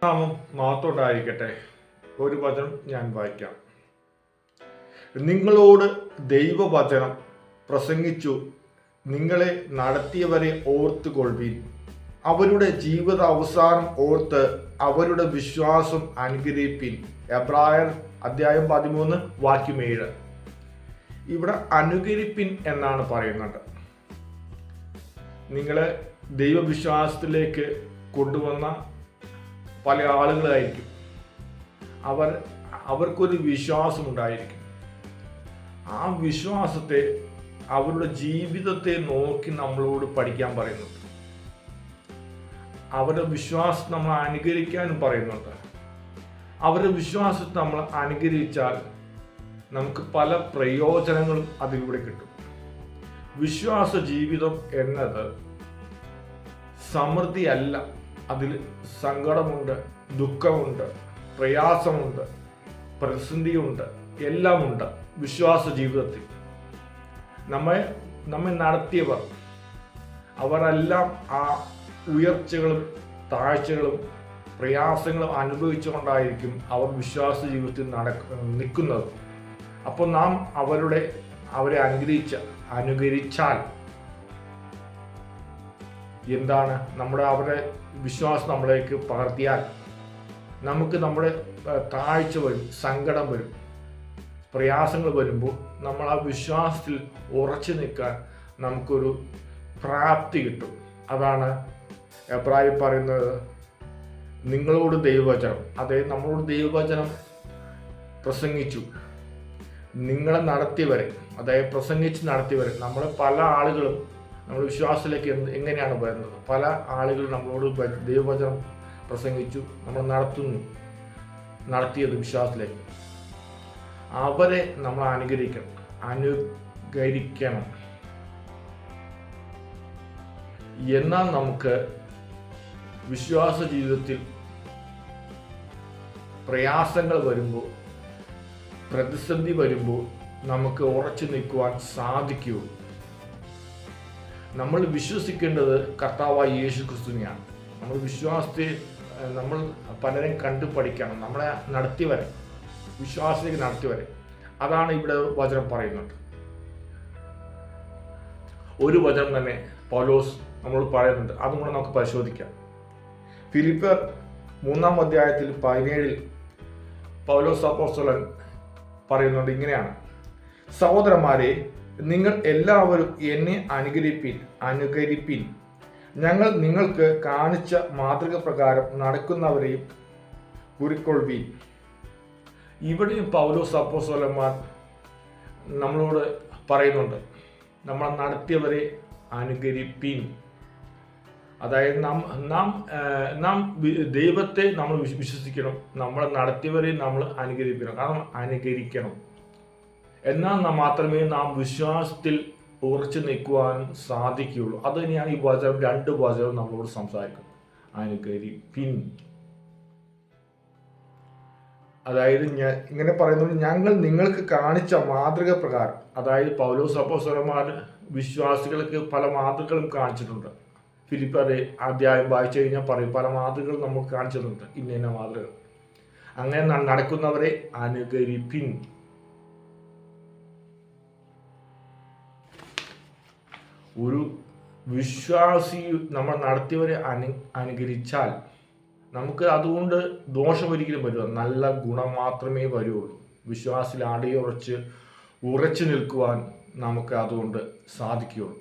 നാമം മാത്രമുണ്ടായിരിക്കട്ടെ. ഒരു വചനം ഞാൻ വായിക്കാം. നിങ്ങളോട് ദൈവവചനം പ്രസംഗിച്ചു, നിങ്ങളെ നടത്തിയവരെ ഓർത്തുകൊള്ളുവിൻ. അവരുടെ ജീവിത അവസാനം ഓർത്ത് അവരുടെ വിശ്വാസം അനുഗ്രഹിപ്പിൻ. എബ്രായർ അധ്യായം 13 വാക്യം 7. ഇവിടെ അനുകരിപ്പിൻ എന്നാണ് പറയുന്നത്. നിങ്ങളെ ദൈവവിശ്വാസത്തിലേക്ക് കൊണ്ടുവന്ന പല ആളുകളായിരിക്കും. അവർക്കൊരു വിശ്വാസമുണ്ടായിരിക്കും. ആ വിശ്വാസത്തെ, അവരുടെ ജീവിതത്തെ നോക്കി നമ്മളോട് പഠിക്കാൻ പറയുന്നുണ്ട്. അവരുടെ വിശ്വാസം നമ്മൾ അനുകരിക്കാനും പറയുന്നുണ്ട്. അവരുടെ വിശ്വാസത്തെ നമ്മൾ അനുകരിച്ചാൽ നമുക്ക് പല പ്രയോജനങ്ങളും അതിലൂടെ കിട്ടും. വിശ്വാസ ജീവിതം എന്നത് സമൃദ്ധിയല്ല. അതിൽ സങ്കടമുണ്ട്, ദുഃഖമുണ്ട്, പ്രയാസമുണ്ട്, പ്രതിസന്ധിയുണ്ട്, എല്ലാമുണ്ട്. വിശ്വാസ ജീവിതത്തിൽ നമ്മെ നടത്തിയവർ, അവരെല്ലാം ആ ഉയർച്ചകളും താഴ്ചകളും പ്രയാസങ്ങളും അനുഭവിച്ചുകൊണ്ടായിരിക്കും അവർ വിശ്വാസ ജീവിതത്തിൽ നിൽക്കുന്നത്. അപ്പോൾ നാം അവരെ അനുകരിച്ചാൽ എന്താണ്, അവരുടെ വിശ്വാസം നമ്മളിലേക്ക് പകർത്തിയാൽ നമുക്ക് നമ്മുടെ താഴ്ച വരും, സങ്കടം വരും, പ്രയാസങ്ങൾ വരുമ്പോൾ നമ്മൾ ആ വിശ്വാസത്തിൽ ഉറച്ചു നിൽക്കാൻ നമുക്കൊരു പ്രാപ്തി കിട്ടും. അതാണ് എബ്രായർ പറയുന്നത്, നിങ്ങളോട് ദൈവവചനം, അതായത് നമ്മളോട് ദൈവവചനം പ്രസംഗിച്ചു, നിങ്ങളെ നടത്തിയവരെ, അതായത് പ്രസംഗിച്ച് നടത്തിയവരെ. നമ്മളെ പല ആളുകളും നമ്മൾ വിശ്വാസത്തിലേക്ക് എങ്ങനെയാണ് വരുന്നത്? പല ആളുകളും നമ്മളോട് ദൈവവചനം പ്രസംഗിച്ചു, നമ്മൾ നടത്തിയത് വിശ്വാസത്തിലേക്ക്. അവരെ നമ്മൾ അനുകരിക്കണം. എന്നാൽ നമുക്ക് വിശ്വാസ ജീവിതത്തിൽ പ്രയാസങ്ങൾ വരുമ്പോൾ, പ്രതിസന്ധി വരുമ്പോൾ നമുക്ക് ഉറച്ചു നിൽക്കുവാൻ സാധിക്കുകയുള്ളൂ. നമ്മൾ വിശ്വസിക്കേണ്ടത് കർത്താവായ യേശു ക്രിസ്തുവിനെയാണ്. നമ്മൾ വിശ്വാസത്തെ നമ്മൾ പലരെയും കണ്ടു പഠിക്കണം. നമ്മളെ നടത്തിയവരെ, വിശ്വാസത്തിലേക്ക് നടത്തിയവരെ. അതാണ് ഇവിടെ വചനം പറയുന്നത്. ഒരു വചനം തന്നെ പൗലോസ് നമ്മളോട് പറയുന്നുണ്ട്. അതും കൂടെ നമുക്ക് പരിശോധിക്കാം. ഫിലിപ്പിയർ 3 അധ്യായത്തിൽ 17 പൗലോസ് അപ്പോസ്തലൻ പറയുന്നുണ്ട് ഇങ്ങനെയാണ്: സഹോദരന്മാരെ, നിങ്ങൾ എല്ലാവരും എന്നെ അനുകരിപ്പിൻ. ഞങ്ങൾ നിങ്ങൾക്ക് കാണിച്ച മാതൃക പ്രകാരം നടക്കുന്നവരെയും കുറിക്കൊള്ളുവിൻ. ഇവിടെയും പൗലോസ് അപ്പോസ്തലന്മാർ നമ്മളോട് പറയുന്നുണ്ട്, നമ്മൾ നടത്തിയവരെ അനുകരിപ്പിൻ. അതായത് നാം ദൈവത്തെ നമ്മൾ വിശ്വസിക്കണം, നമ്മളെ നടത്തിയവരെ നമ്മൾ അനുകരിക്കണം. എന്നാൽ മാത്രമേ നാം വിശ്വാസത്തിൽ ഉറച്ചു നിൽക്കുവാൻ സാധിക്കുകയുള്ളൂ. അത് തന്നെയാണ് ഈ വചനം, 2 വചനവും നമ്മളോട് സംസാരിക്കുന്നത്. അനുകരിപ്പിൻ. അതായത് ഇങ്ങനെ പറയുന്നത്, ഞങ്ങൾ നിങ്ങൾക്ക് കാണിച്ച മാതൃക പ്രകാരം. അതായത് പൗലോസ് അപ്പോസ്തലന്മാർ വിശ്വാസികൾക്ക് പല മാതൃകകളും കാണിച്ചിട്ടുണ്ട്. ഫിലിപ്പിയർ അധ്യായം വായിച്ചു കഴിഞ്ഞാൽ പറയും, പല മാതൃകകൾ നമുക്ക് കാണിച്ചിട്ടുണ്ട്, ഇന്ന മാതൃകകൾ. അങ്ങനെ നടക്കുന്നവരെ അനുകരിപ്പിൻ. ഒരു വിശ്വാസി നമ്മൾ നടത്തിയവരെ അനുകരിച്ചാൽ നമുക്ക് അതുകൊണ്ട് ദോഷം ഒരിക്കലും വരില്ല, നല്ല ഗുണം മാത്രമേ വരുള്ളൂ. വിശ്വാസത്തിൽ ഉറച്ചു നിൽക്കുവാൻ നമുക്ക് അതുകൊണ്ട് സാധിക്കുകയുള്ളൂ.